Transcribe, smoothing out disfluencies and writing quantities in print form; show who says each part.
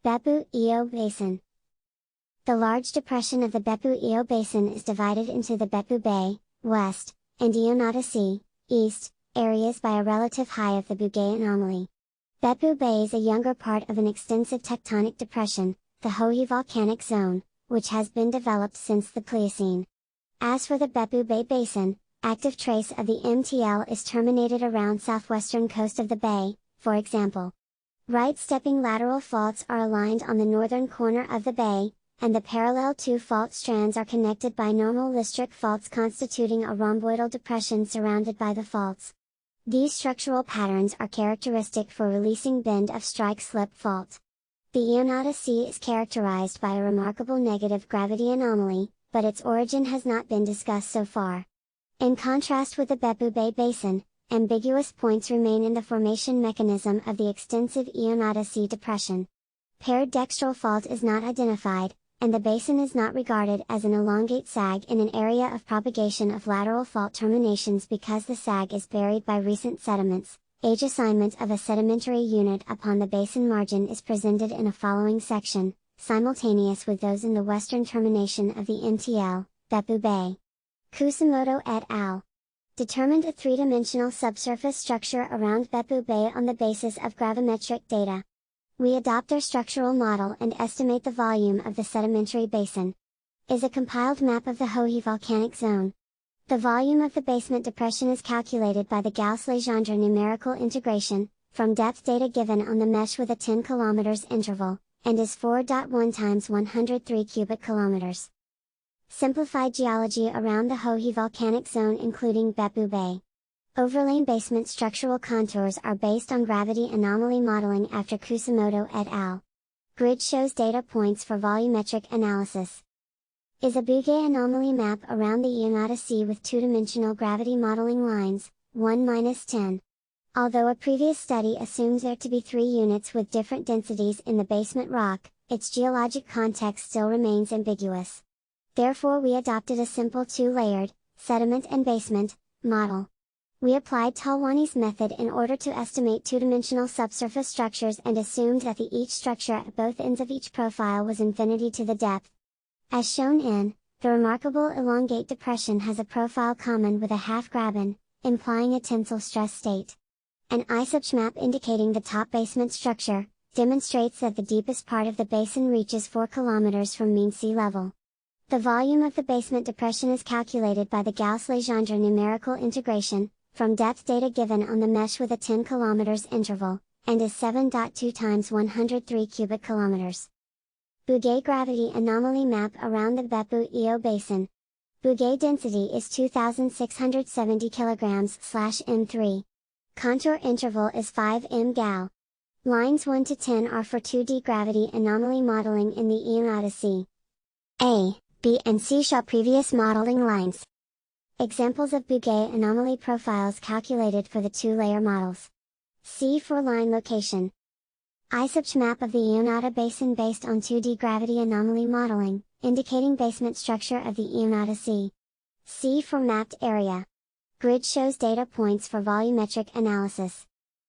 Speaker 1: Beppu-Iyo Basin. The large depression of the Beppu-Iyo Basin is divided into the Beppu Bay, west, and Iyo Sea, east, areas by a relative high of the Bugay anomaly. Beppu Bay is a younger part of an extensive tectonic depression, the Hohi Volcanic Zone, which has been developed since the Pliocene. As for the Beppu Bay Basin, active trace of the MTL is terminated around southwestern coast of the bay, for example. Right-stepping lateral faults are aligned on the northern corner of the bay, and the parallel two fault strands are connected by normal listric faults constituting a rhomboidal depression surrounded by the faults. These structural patterns are characteristic for releasing bend of strike-slip fault. The Iyo Sea is characterized by a remarkable negative gravity anomaly, but its origin has not been discussed so far. In contrast with the Beppu Bay Basin, ambiguous points remain in the formation mechanism of the extensive Iyo Sea depression. Paired dextral fault is not identified, and the basin is not regarded as an elongate sag in an area of propagation of lateral fault terminations because the sag is buried by recent sediments. Age assignment of a sedimentary unit upon the basin margin is presented in a following section, simultaneous with those in the western termination of the MTL, Beppu Bay. Kusamoto et al. Determined a three-dimensional subsurface structure around Beppu Bay on the basis of gravimetric data. We adopt their structural model and estimate the volume of the sedimentary basin. Is a compiled map of the Hohi Volcanic Zone. The volume of the basement depression is calculated by the Gauss-Legendre numerical integration, from depth data given on the mesh with a 10 km interval, and is 4.1 times 103 cubic kilometers. Simplified geology around the Hohi Volcanic Zone including Beppu Bay. Overlain basement structural contours are based on gravity anomaly modeling after Kusamoto et al. Grid shows data points for volumetric analysis. Is a Bugay anomaly map around the Iyo Sea with two-dimensional gravity modeling lines, 1-10. Although a previous study assumes there to be three units with different densities in the basement rock, its geologic context still remains ambiguous. Therefore we adopted a simple two-layered, sediment and basement, model. We applied Talwani's method in order to estimate two-dimensional subsurface structures and assumed that each structure at both ends of each profile was infinity to the depth. As shown in, the remarkable elongate depression has a profile common with a half-graben, implying a tensile stress state. An ISUBS map indicating the top basement structure, demonstrates that the deepest part of the basin reaches 4 km from mean sea level. The volume of the basement depression is calculated by the Gauss-Legendre numerical integration, from depth data given on the mesh with a 10 km interval, and is 7.2 times 103 cubic kilometers. Bugay gravity anomaly map around the Beppu-Iyo Basin. Bugay density is 2,670 kg/m3. Contour interval is 5 m Gal. Lines 1 to 10 are for 2D gravity anomaly modeling in the Iyo Sea. A, B and C show previous modeling lines. Examples of Bugay anomaly profiles calculated for the two-layer models. C for line location. ISUBS map of the Iyo Basin based on 2D gravity anomaly modeling, indicating basement structure of the Iyo Sea. C for mapped area. Grid shows data points for volumetric analysis.